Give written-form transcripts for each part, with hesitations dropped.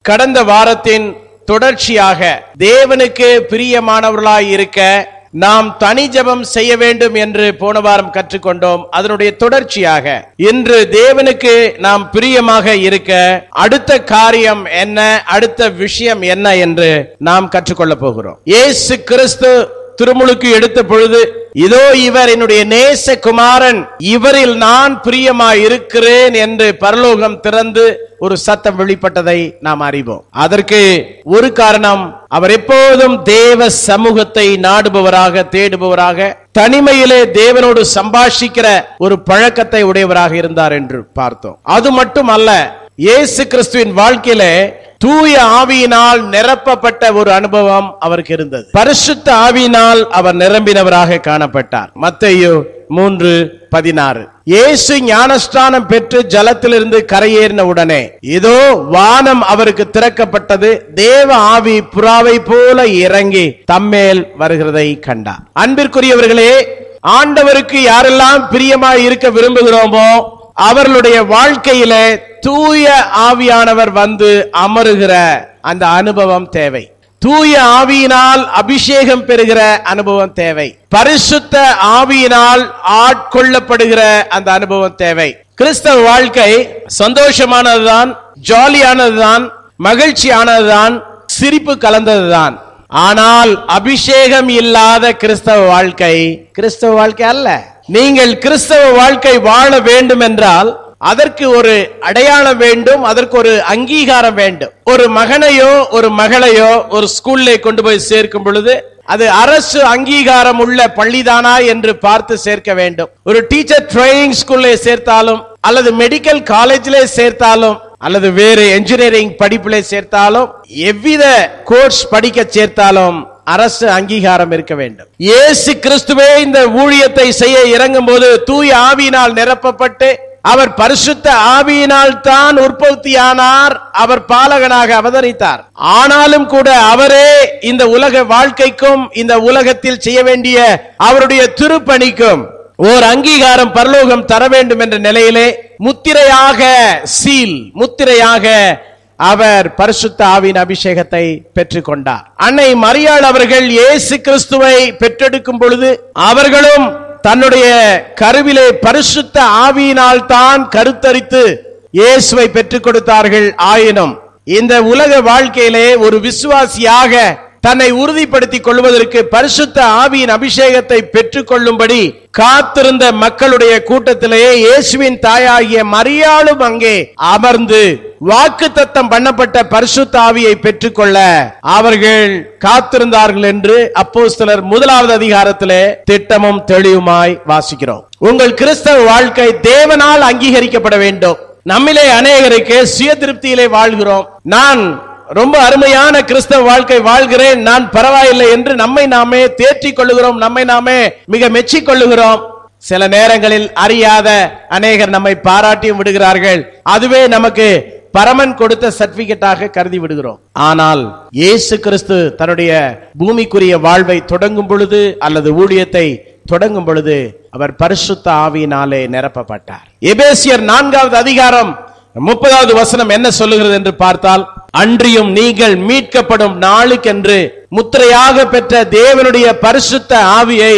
கடந்த வாரத்தின் தொடர்ச்சியாக தேவனுக்கு பிரியமானவர்களாய் இருக்க நாம் தனி ஜெபம் செய்ய வேண்டும் என்று போன வாரம் கற்றுக்கொண்டோம். அதனுடைய தொடர்ச்சியாக இன்று தேவனுக்கு நாம் பிரியமாக இருக்க அடுத்த காரியம் என்ன, அடுத்த விஷயம் என்ன என்று நாம் கற்றுக்கொள்ள போகிறோம். இயேசு கிறிஸ்து திருமுழுக்கு எடுத்த பொழுது, இதோ இவர் என்னுடைய நேச குமாரன், இவரில் நான் பிரியமாய் இருக்கிறேன் என்று பரலோகம் திறந்து ஒரு சத்தம் வெளிப்பட்டதை நாம் அறிவோம். அதற்கு ஒரு காரணம், அவர் எப்போதும் தேவ சமூகத்தை நாடுபவராக, தேடுபவராக, தனிமையிலே தேவனோடு சம்பாஷிக்கிற ஒரு பழக்கத்தை உடையவராக இருந்தார் என்று பார்த்தோம். அது மட்டுமல்ல, இயேசு கிறிஸ்துவின் வாழ்க்கையிலே தூய ஆவியினால் நிரப்பப்பட்ட ஒரு அனுபவம் அவருக்கு இருந்தது. பரிசுத்த ஆவியினால் அவர் நிரம்பினவராக காணப்பட்டார். மத்தேயு 3:16. இயேசு ஞானஸ்நானம் பெற்று ஜலத்திலிருந்து கரையேறின உடனே இதோ வானம் அவருக்கு திறக்கப்பட்டது, தேவ ஆவி புறாவை போல இறங்கி தம்மேல் வருகிறதை கண்டார். அன்பிற்குரியவர்களே, ஆண்டவருக்கு யாரெல்லாம் பிரியமாய் இருக்க விரும்புகிறோமோ அவர்களுடைய வாழ்க்கையில தூய ஆவியானவர் வந்து அமருகிற அந்த அனுபவம் தேவை. தூய ஆவியினால் அபிஷேகம் பெறுகிற அனுபவம் தேவை. பரிசுத்த ஆவியினால் ஆட்கொள்ளப்படுகிற அந்த அனுபவம் தேவை. கிறிஸ்தவ வாழ்க்கை சந்தோஷமானதுதான், ஜாலியானதுதான், மகிழ்ச்சியானதுதான், சிரிப்பு கலந்ததுதான். ஆனால் அபிஷேகம் இல்லாத கிறிஸ்தவ வாழ்க்கை கிறிஸ்தவ வாழ்க்கை அல்ல. நீங்கள் கிறிஸ்தவ வாழ்க்கை வாழ வேண்டும் என்றால் அதற்கு ஒரு அடையாளம் வேண்டும், அதற்கு ஒரு அங்கீகாரம் வேண்டும். ஒரு மகனையோ ஒரு மகளையோ ஒரு ஸ்கூல்ல கொண்டு போய் சேர்க்கும் பொழுது அது அரசு அங்கீகாரம் உள்ள பள்ளிதானா என்று பார்த்து சேர்க்க வேண்டும். ஒரு டீச்சர் ட்ரைனிங் ஸ்கூல்ல சேர்த்தாலும், அல்லது மெடிக்கல் காலேஜிலே சேர்த்தாலும், அல்லது வேறு என்ஜினியரிங் படிப்பிலே சேர்த்தாலும், எவ்வித கோர்ஸ் படிக்க சேர்த்தாலும் அரசு அங்கீகாரம் இருக்க வேண்டும். இயேசு கிறிஸ்துவே இந்த ஊழியத்தை செய்ய இறங்கும் போது தூய ஆவியினால் நிரப்பப்பட்டு அவர் பரிசுத்த ஆவியினால் தான் உற்பத்தியானார். அவர் பாலகனாக அவதரித்தார். ஆனாலும் கூட அவரே இந்த உலக வாழ்க்கைக்கும் இந்த உலகத்தில் செய்ய வேண்டிய அவருடைய திருப்பணிக்கும் ஓர் அங்கீகாரம் பரலோகம் தர வேண்டும் என்ற நிலையிலே முத்திரையாக, சீல் முத்திரையாக அவர் பரிசுத்த ஆவியின் அபிஷேகத்தை பெற்றுக் கொண்டார். அன்னை மரியாள் அவர்கள் இயேசு கிறிஸ்துவை பெற்றெடுக்கும் பொழுது அவர்களும் தன்னுடைய கருவிலே பரிசுத்த ஆவியினால் தான் கருத்தரித்து இயேசுவை பெற்றுக் கொடுத்தார்கள். ஆயினும் இந்த உலக வாழ்க்கையிலே ஒரு விசுவாசியாக தன்னை உறுதிப்படுத்திக் கொள்வதற்கு பரிசுத்த ஆவியின் அபிஷேகத்தை பெற்றுக் கொள்ளும்படி காத்திருந்த மக்களுடைய கூட்டத்திலே இயேசுவின் தாயாகிய மரியாளும் அங்கே அமர்ந்து வாக்குத்தத்தம் பண்ணப்பட்ட பரிசுத்த ஆவியை பெற்றுக்கொள்ள அவர்கள் காத்திருந்தார்கள் என்று அப்போஸ்தலர் 1வது அதிகாரத்திலே திட்டமும் தெளிவுமாய் வாசிக்கிறோம். உங்கள் கிறிஸ்தவ வாழ்க்கை தேவனால் அங்கீகரிக்கப்பட வேண்டும். நம்மிலே அநேகருக்கு சுய திருப்தியிலே வாழ்கிறோம். நான் ரொம்ப அருமையான கிறிஸ்தவ வாழ்க்கை வாழ்கிறேன், நான் பரவாயில்லை என்று நம்மை நாமே தேற்றிக் கொள்ளுகிறோம், நம்மை நாமே மிக மெச்சிக் கொள்ளுகிறோம். சில நேரங்களில் அறியாத அநேகர் நம்மை பாராட்டியும் விடுகிறார்கள். அதுவே நமக்கு பரமன் கொடுத்த சர்டிபிகேட்டாக கருதி விடுகிறோம். ஆனால் இயேசு கிறிஸ்து தன்னுடைய பூமிக்குரிய வாழ்வை தொடங்கும் பொழுது அல்லது ஊழியத்தை தொடங்கும் பொழுது அவர் பரிசுத்த ஆவியினாலே நிரப்பப்பட்டார். எபேசியர் 4வது அதிகாரம் 30வது வசனம் என்ன சொல்லுகிறது என்று பார்த்தால், அன்றியும் நீங்கள் மீட்கப்படும் நாளுக்கென்று முத்திரையாக பெற்ற தேவனுடைய பரிசுத்த ஆவியை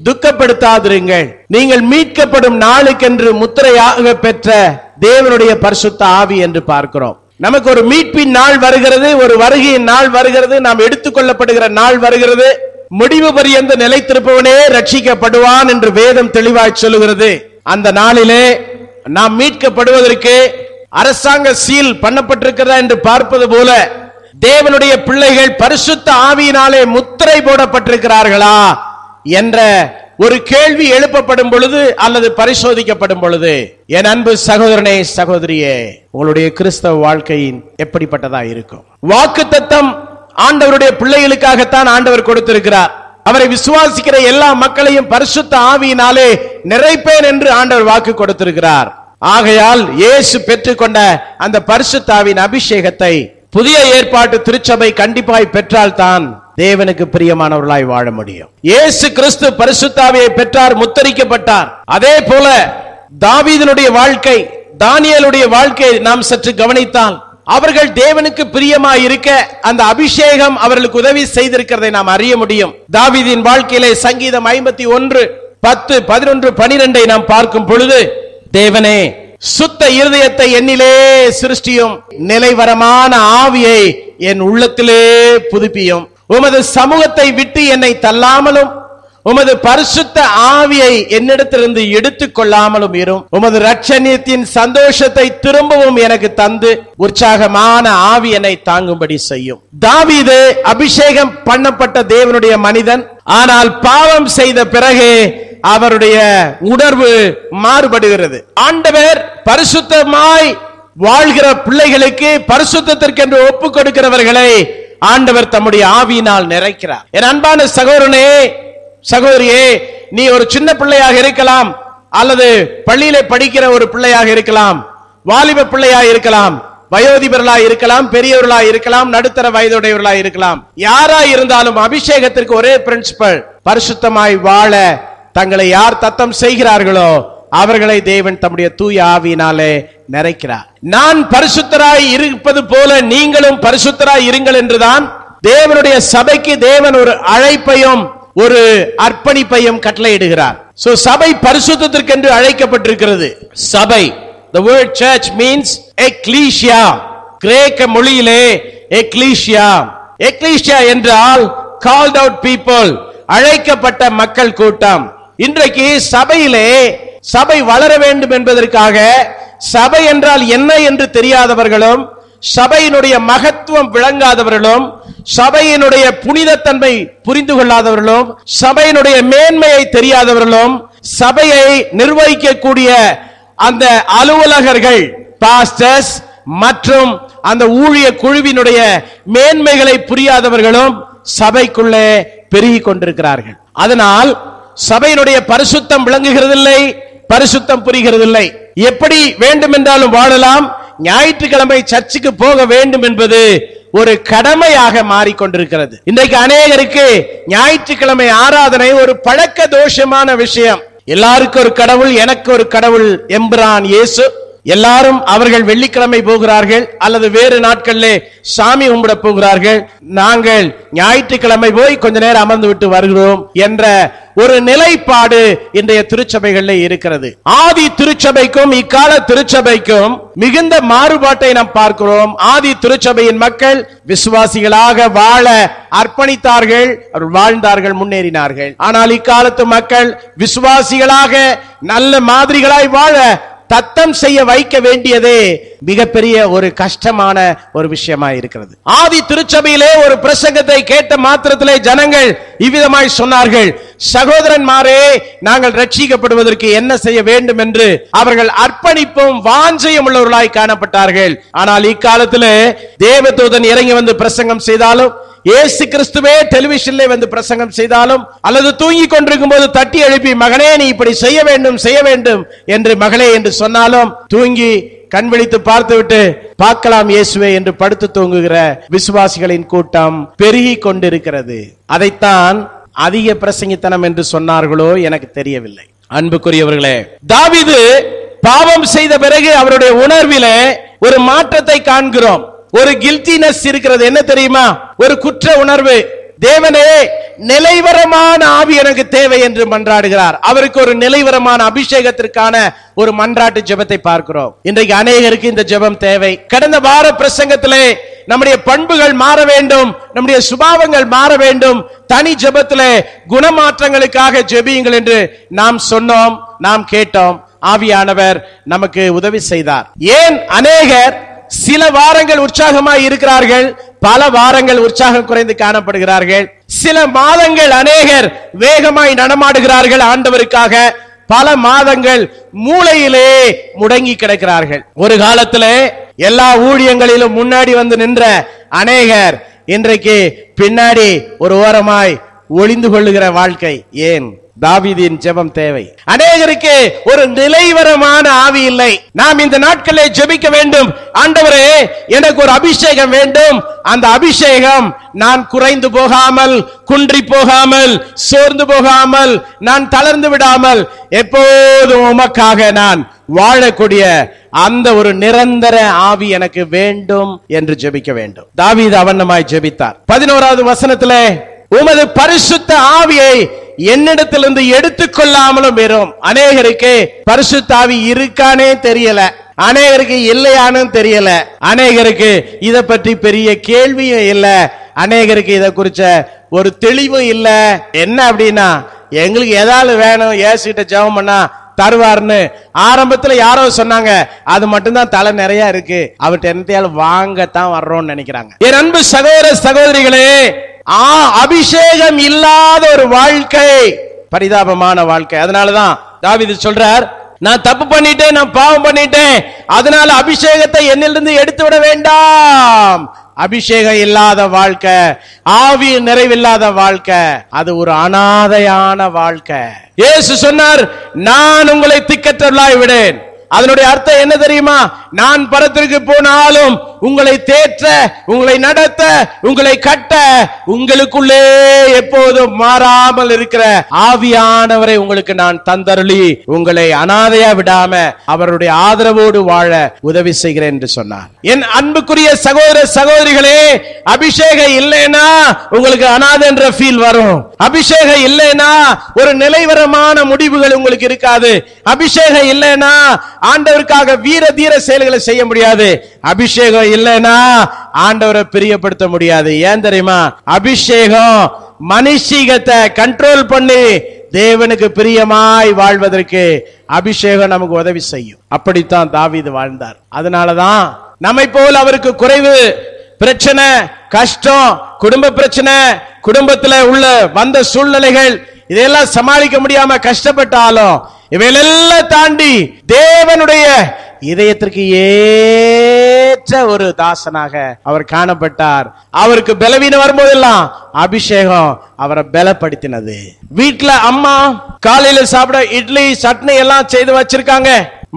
துக்கப்படுத்தாதிருங்கள். நீங்கள் மீட்கப்படும் நாளுக்கென்று முத்திரையாக பெற்ற தேவனுடைய பரிசுத்த ஆவி என்று பார்க்கிறோம். நமக்கு ஒரு மீட்பின் நாள் வருகிறது, ஒரு வருகையின் நாள் வருகிறது, நாம் எடுத்துக்கொள்ளப்படுகிற நாள் வருகிறது. முடிவு பரியந்த நிலைத்திருப்பவனே ரட்சிக்கப்படுவான் என்று வேதம் தெளிவாய் சொல்லுகிறது. அந்த நாளிலே நாம் மீட்கப்படுவதற்கு அரசாங்க சீல் பண்ணப்பட்டிருக்கிறதா என்று பார்ப்பது போல தேவனுடைய பிள்ளைகள் பரிசுத்த ஆவியினாலே முத்திரை போடப்பட்டிருக்கிறார்களா என்ற ஒரு கேள்வி எழுப்பப்படும் பொழுது அல்லது பரிசோதிக்கப்படும் பொழுது, என் அன்பு சகோதரனே, சகோதரியே, உங்களுடைய கிறிஸ்தவ வாழ்க்கையின் எப்படிப்பட்டதா இருக்கும்? வாக்குத்தத்தம் ஆண்டவருடைய பிள்ளைகளுக்காகத்தான் ஆண்டவர் கொடுத்திருக்கிறார். அவரை விசுவாசிக்கிற எல்லா மக்களையும் பரிசுத்த ஆவியினாலே நிறைப்பேன் என்று ஆண்டவர் வாக்கு கொடுத்திருக்கிறார். ஆகையால் இயேசு பெற்றுக்கொண்ட அந்த பரிசுத்த ஆவியின் அபிஷேகத்தை புதிய ஏற்பாட்டு திருச்சபை கண்டிப்பாய் பெற்றால்தான் தேவனுக்கு பிரியமானவர்களாய் வாழ முடியும். இயேசு கிறிஸ்து பரிசுத்த ஆவியை பெற்றார், முத்தரிக்கப்பட்டார். அதே போல தாவீதினுடைய வாழ்க்கை, தானியேலுடைய வாழ்க்கை நாம் சற்று கவனித்தால் அவர்கள் தேவனுக்கு பிரியமாய் இருக்க அந்த அபிஷேகம் அவர்களுக்கு உதவி செய்திருக்கிறதை நாம் அறிய முடியும். தாவீதின் வாழ்க்கையிலே சங்கீதம் 51:10-11-12 நாம் பார்க்கும் பொழுது, தேவனே சுத்த இருதயத்தை என்னிலே சிருஷ்டியும், நிலைவரமான ஆவியை என் உள்ளத்திலே புதுப்பியும், உமது சமூகத்தை விட்டு என்னை தள்ளாமலும் உமது பரிசுத்த ஆவியை என்னிடத்திலிருந்து எடுத்துக் கொள்ளாமலும் இரும், உமது இரட்சணியத்தின் சந்தோஷத்தை திரும்பவும் எனக்கு தந்து உற்சாகமான ஆவி என்னை தாங்கும்படி செய்யும். தாவீது அபிஷேகம் பண்ணப்பட்ட தேவனுடைய மனிதன். ஆனால் பாவம் செய்த பிறகு அவருடைய உணர்வு மாறுபடுகிறது. ஆண்டவர் பரிசுத்தமாய் வாழ்கிற பிள்ளைகளுக்கு, பரிசுத்தத்திற்கென்று ஒப்புக் கொடுக்கிறவர்களை ஆண்டவர் தம்முடைய ஆவியினால் நிறைக்கிறார். என் அன்பான சகோதரனே, சகோதரியே, நீ ஒரு சின்ன பிள்ளையாக இருக்கலாம், அல்லது பள்ளியிலே படிக்கிற ஒரு பிள்ளையாக இருக்கலாம், வாலிப பிள்ளையாக இருக்கலாம், வயோதிபர்களாய் இருக்கலாம், பெரியவர்களாய் இருக்கலாம், நடுத்தர வயதுடையவர்களாய் இருக்கலாம். யாராய் இருந்தாலும் அபிஷேகத்திற்கு ஒரே பிரின்சிபல், பரிசுத்தமாய் வாழ தங்களை யார் தத்தம் செய்கிறார்களோ அவர்களை தேவன் தம்முடைய தூய ஆவியினாலே நிறைக்கிறார். நான் பரிசுத்தராய் இருப்பது போல நீங்களும் பரிசுத்தராய் இருங்கள் என்றுதான் தேவனுடைய சபைக்கு தேவன் ஒரு அழைப்பையும் ஒரு அர்ப்பணிப்பையும் கட்டளையிடுகிறார். சோ சபை பரிசுத்தத்திற்கென்று அழைக்கப்பட்டிருக்கிறது. சபை, the word church means ecclesia. கிரேக்க மொழியிலே ecclesia, ecclesia என்றால் called out people, அழைக்கப்பட்ட மக்கள் கூட்டம். இன்றைக்கு சபையிலே சபை வளர வேண்டும் என்பதற்காக சபை என்றால் என்ன என்று தெரியாதவர்களும், சபையினுடைய மகத்துவம் விளங்காதவர்களும், சபையினுடைய புனிதத்தன்மை புரிந்து கொள்ளாதவர்களும், சபையினுடைய மேன்மையை தெரியாதவர்களும், சபையை நிர்வகிக்கக்கூடிய அந்த அலுவலகர்கள், பாஸ்டர்ஸ் மற்றும் அந்த ஊழிய குழுவினுடைய மேன்மைகளை புரியாதவர்களும் சபைக்குள்ளே பெருகிக் கொண்டிருக்கிறார்கள். அதனால் சபையினுடைய பரிசுத்தம் விளங்குகிறதில்லை, பரிசுத்தம் புரிகிறதில்லை. எப்படி வேண்டுமென்றாலும் வாழலாம், ஞாயிற்றுக்கிழமை சர்ச்சுக்கு போக வேண்டும் என்பது ஒரு கடமையாக மாறிக்கொண்டிருக்கிறது. இன்றைக்கு அநேகருக்கு ஞாயிற்றுக்கிழமை ஆராதனை ஒரு பழக்க தோஷமான விஷயம். எல்லாருக்கும் ஒரு கடவுள், எனக்கு ஒரு கடவுள் எம்பிரான் இயேசு. எல்லாரும் அவர்கள் வெள்ளிக்கிழமை போகிறார்கள் அல்லது வேறு நாட்களிலே சாமி கும்பிட போகிறார்கள். நாங்கள் ஞாயிற்றுக்கிழமை போய் கொஞ்ச நேரம் அமர்ந்து விட்டு வருகிறோம் என்ற ஒரு நிலைப்பாடு இன்றைய திருச்சபைகளில் இருக்கிறது. ஆதி திருச்சபைக்கும் இக்கால திருச்சபைக்கும் மிகுந்த மாறுபாட்டை நாம் பார்க்கிறோம். ஆதி திருச்சபையின் மக்கள் விசுவாசிகளாக வாழ அர்ப்பணித்தார்கள், வாழ்ந்தார்கள், முன்னேறினார்கள். ஆனால் இக்காலத்து மக்கள் விசுவாசிகளாக நல்ல மாதிரிகளாய் வாழ தத்தம் செய்ய வைக்க வேண்டியதே மிகப்பெரிய ஒரு கஷ்டமான ஒரு விஷயமா இருக்கிறது. ஆதி திருச்சபையிலே ஒரு பிரசங்கத்தை கேட்ட மாத்திரத்திலே ஜனங்கள் இவ்விதமாய் சொன்னார்கள், சகோதரன்மாரே, நாங்கள் ரட்சிக்கப்படுவதற்கு என்ன செய்ய வேண்டும் என்று அவர்கள் அர்ப்பணிப்பும் வாஞ்சையும் உள்ளவர்களாய் காணப்பட்டார்கள். ஆனால் இக்காலத்திலே தேவதூதன் இறங்கி வந்து பிரசங்கம் செய்தாலும், இயேசு கிறிஸ்துவே டெலிவிஷன்ல வந்து பிரசங்கம் செய்தாலும், அல்லது தூங்கி கொண்டிருக்கும் போது தட்டி எழுப்பி மகனே நீ இப்படி செய்ய வேண்டும் செய்ய வேண்டும் என்று மகளே என்று சொன்னாலும் தூங்கி கண் விழித்து பார்த்துவிட்டு பார்க்கலாம் இயேசுவே என்று படுத்து தூங்குகிற விசுவாசிகளின் கூட்டம் பெருகி கொண்டிருக்கிறது. அதைத்தான் அதிக பிரசங்கித்தனம் என்று சொன்னார்களோ எனக்கு தெரியவில்லை. அன்புக்குரியவர்களே, தாவீது பாவம் செய்த பிறகு அவருடைய உணர்விலே ஒரு மாற்றத்தை காண்கிறோம். ஒரு கில்ட்டினஸ் இருக்கிறது. என்ன தெரியுமா? ஒரு குற்ற உணர்வு. தேவனே, நிலைவரமான ஆவி எனக்கு தேவை என்று மன்றாடுகிறார். அவருக்கு ஒரு நிலைவரமான அபிஷேகத்திற்கான ஒரு மன்றாட்டு ஜெபத்தை பார்க்கிறோம். இன்றைக்கு அநேகருக்கு இந்த ஜெபம் தேவை. கடந்த வார பிரசங்கத்திலே நம்முடைய பண்புகள் மாற வேண்டும், நம்முடைய சுபாவங்கள் மாற வேண்டும், தனி ஜெபத்திலே குணமாற்றங்களுக்காக ஜெபியுங்கள் என்று நாம் சொன்னோம், நாம் கேட்டோம். ஆவியானவர் நமக்கு உதவி செய்தார். ஏன் அநேகர் சில வாரங்கள் உற்சாகமாய் இருக்கிறார்கள், பல வாரங்கள் உற்சாகம் குறைந்து காணப்படுகிறார்கள். சில மாதங்கள் அநேகர் வேகமாய் நடமாடுகிறார்கள் ஆண்டவருக்காக, பல மாதங்கள் மூளையிலே முடங்கி கிடக்கிறார்கள். ஒரு காலத்திலே எல்லா ஊழியங்களிலும் முன்னாடி வந்து நின்ற அநேகர் இன்றைக்கு பின்னாடி ஒரு ஓரமாய் ஒளிந்து கொள்ளுகிற வாழ்க்கை. ஏன்? தாவீதின் ஜெபம் தேவை. அநேகருக்கு ஒரு நிலைவரமான ஆவி இல்லை. நாம் இந்த நாட்களே ஜெபிக்க வேண்டும். ஆண்டவரே, எனக்கு ஒரு அபிஷேகம் வேண்டும். அந்த அபிஷேகம் நான் குறைந்து போகாமல், குன்றி போகாமல், சோர்ந்து போகாமல், நான் தளர்ந்து விடாமல், எப்போதும் உமக்காக நான் வாழக்கூடிய அந்த ஒரு நிரந்தர ஆவி எனக்கு வேண்டும் என்று ஜெபிக்க வேண்டும். தாவீது அவண்ணமாய் ஜெபித்தார். 11வது வசனத்திலே, உமது பரிசுத்த ஆவியை என்னிடத்திலிருந்து எடுத்துக்கொள்ளாமலும் வரும். அநேகருக்கு பரிசுத்த ஆவி இருக்கானே தெரியல, அநேகருக்கு இல்லையானு தெரியல, அநேகருக்கு இத பற்றி பெரிய கேள்வியும் இல்ல, அநேகருக்கு இத குறிச்ச ஒரு தெளிவும் இல்ல. என்ன அப்படின்னா, எங்களுக்கு ஏதாவது வேணும், ஏசிட்ட ஜெபம் பண்ணா தருவார்னு ஆரம்பத்துல யாரோ சொன்னாங்க. அது மட்டும்தான் தலை நிறைய இருக்கு, அவர்கிட்ட என்னத்தையாலும் வாங்கத்தான் வர்றோம்னு நினைக்கிறாங்க. என் அன்பு சகோதர சகோதரிகளே, அபிஷேகம் இல்லாத ஒரு வாழ்க்கை பரிதாபமான வாழ்க்கை. அதனாலதான் தாவீது சொல்றார், நான் தப்பு பண்ணிட்டேன், நான் பாவம் பண்ணிட்டேன், அதனால அபிஷேகத்தை என்னிலிருந்து எடுத்து விட வேண்டாம். அபிஷேகம் இல்லாத வாழ்க்கை, ஆவி நிறைவில்லாத வாழ்க்கை, அது ஒரு அனாதையான வாழ்க்கை. இயேசு சொன்னார், நான் உங்களை திக்கற்றவர்களாய் விடேன். அதனுடைய அர்த்தம் என்ன தெரியுமா? நான் பரத்திற்கு போனாலும் உங்களை தேற்ற, உங்களை நடத்த, உங்களை கட்ட, உங்களுக்குள்ளே எப்போதும் மாறாமல் இருக்கிற ஆவியானவரை உங்களுக்கு நான் தந்தருளி உங்களை அனாதையா விடாம அவருடைய ஆதரவோடு வாழ உதவி செய்கிறேன் என்று சொன்னார். என் அன்புக்குரிய சகோதர சகோதரிகளே, அபிஷேகம் இல்லைன்னா உங்களுக்கு அனாதை என்ற ஃபீல் வரும். அபிஷேகம் இல்லைன்னா ஒரு நிலைவரமான முடிவுகள் உங்களுக்கு இருக்காது. அபிஷேகம் இல்லைன்னா ஆண்டவருக்காக வீர தீர செயல்களை செய்ய முடியாது. அபிஷேகம் இல்லைன்னா ஆண்டவரை பிரியப்படுத்த முடியாது. ஏன் தெரியுமா? அபிஷேகம் மனுஷீகத்தை கண்ட்ரோல் பண்ணி தேவனுக்கு பிரியமாய் வாழ்வதற்கு அபிஷேகம் நமக்கு உதவி செய்யும். அப்படித்தான் தாவீது வாழ்ந்தார். அதனாலதான் நம்மை போல் அவருக்கு குறைவு, பிரச்சனை, கஷ்டம், குடும்ப பிரச்சனை, குடும்பத்துல உள்ள வந்த சூழ்நிலைகள், இதெல்லாம் சமாளிக்க முடியாம கஷ்டப்பட்டாலும் இவையெல்லாம் தாண்டி தேவனுடைய இதயத்திற்கு ஏற்ற ஒரு தாசனாக அவர் காணப்பட்டார். அவருக்கு பலவீனம் வரும்போதெல்லாம் அபிஷேகம் அவரை பலப்படுத்தினது. வீட்டுல அம்மா காலையில சாப்பிட இட்லி சட்னி எல்லாம் செய்து வச்சிருக்காங்க,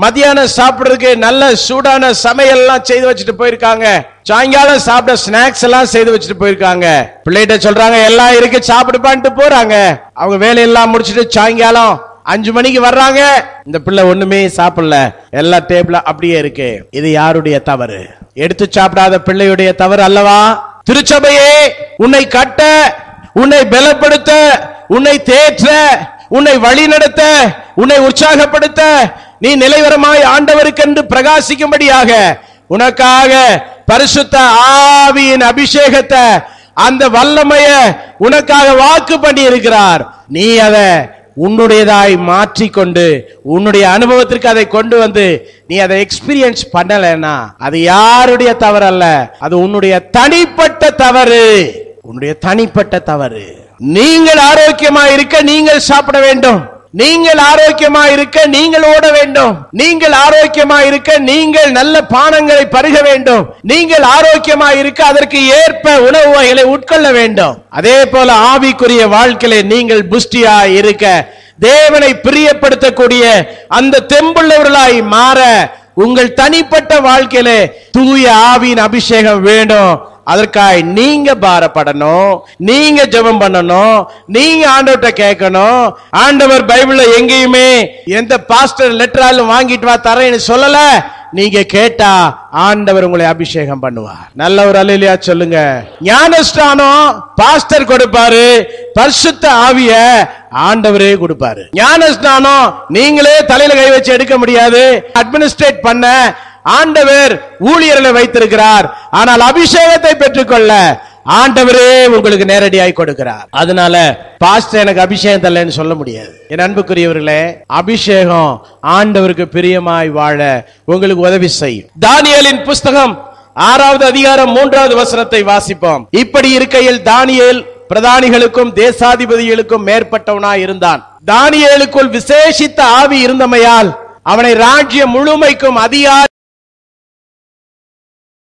மதியானம் சாப்பிடுறதுக்கு நல்ல சூடான சமையல் எல்லாம் செய்து வச்சுட்டு போயிருக்காங்க, சாயங்காலம் சாப்பிட ஸ்நாக்ஸ் எல்லாம் செய்து வச்சுட்டு போயிருக்காங்க. பிள்ளைகிட்ட சொல்றாங்க எல்லாம் இருக்கு சாப்பிடுப்பான்ட்டு போறாங்க. அவங்க வேலையெல்லாம் முடிச்சுட்டு சாயங்காலம் 5 மணிக்கு வர்றாங்க, இந்த பிள்ளை ஒண்ணுமே சாப்பிடல, எல்லா டேபிள் அப்படியே இருக்கு. இது யாருடைய தவறு? எடுத்து சாப்பிடாத பிள்ளையுடைய தவறு அல்லவா? திருச்சபையே, உன்னை கட்ட, உன்னை பலப்படுத்த, உன்னை தேற்ற, உன்னை வழி நடத்த, உன்னை உற்சாகப்படுத்த, நீ நிலைவரமாய் ஆண்டவருக்கென்று பிரகாசிக்கும்படியாக உனக்காக பரிசுத்த ஆவியின் அபிஷேகத்தை, அந்த வல்லமைய உனக்காக வாக்கு பண்ணி இருக்கிறார். நீ அதை உன்னுடையதாய் மாற்றிக்கொண்டு உன்னுடைய அனுபவத்திற்கு அதை கொண்டு வந்து நீ அதை எக்ஸ்பீரியன்ஸ் பண்ணலன்னா அது யாருடைய தவறு அல்ல, அது உன்னுடைய தனிப்பட்ட தவறு. உன்னுடைய தனிப்பட்ட தவறு. நீங்கள் ஆரோக்கியமா இருக்க நீங்கள் சாப்பிட வேண்டும், நீங்கள் ஆரோக்கியமா இருக்க நீங்கள் ஓட வேண்டும், நீங்கள் ஆரோக்கியமா இருக்க நீங்கள் நல்ல பானங்களை பருக வேண்டும், நீங்கள் ஆரோக்கியமா இருக்க அதற்கு ஏற்ப உணவு வகைகளை உட்கொள்ள வேண்டும். அதே போல ஆவிக்குரிய வாழ்க்கையில நீங்கள் புஷ்டியா இருக்க, தேவனை பிரியப்படுத்தக்கூடிய அந்த தெம்புள்ளவர்களாய் மாற உங்கள் தனிப்பட்ட வாழ்க்கையில தூய ஆவியின் அபிஷேகம் வேணும். அதற்காக நீங்க பாரப்படணும், நீங்க ஜெபம் பண்ணணும், நீங்க ஆண்டவர்கிட்ட கேட்கணும். ஆண்டவர் பைபிள்ல எங்கேயுமே எந்த பாஸ்டர் லெட்டராலும் வாங்கிட்டு வா தரேன்னு சொல்லல. நீங்க கேட்டா ஆண்டவர் உங்களை அபிஷேகம் பண்ணுவார். நல்ல ஒரு அல்லேலூயா சொல்லுங்க. ஞானஸ்நானம் பாஸ்டர் கொடுப்பாரு, பரிசுத்த ஆவிய ஆண்டவரே கொடுப்பாரு. ஞானஸ்நானம் நீங்களே தலையில கை வச்சு எடுக்க முடியாது, அட்மினிஸ்ட்ரேட் பண்ண ஆண்டவர் ஊழியர்களை வைத்திருக்கிறார். ஆனால் அபிஷேகத்தை பெற்றுக்கொள்ள ஆண்டவரே உங்களுக்கு நேரடியாய் கொடுக்கிறார். அதனால பாஸ்டர் எனக்கு அபிஷேகம் தரலன்னு சொல்ல முடியாது. என் அன்புக்குரியவர்களே, அபிஷேகம் ஆண்டவருக்கு பிரியமாய் வாழ உங்களுக்கு உதவி செய்யும். தானியேலின் புஸ்தகம் 6வது அதிகாரம் 3வது வசனத்தை வாசிப்போம். இப்படி இருக்கையில் தானியேல் பிரதானிகளுக்கும் தேசாதிபதிகளுக்கும் மேற்பட்டவனாய் இருந்தான். தானியேலுக்குள் விசேஷித்த ஆவி இருந்தமையால் அவனை ராஜ்யம் முழுமைக்கும் அதிகாரி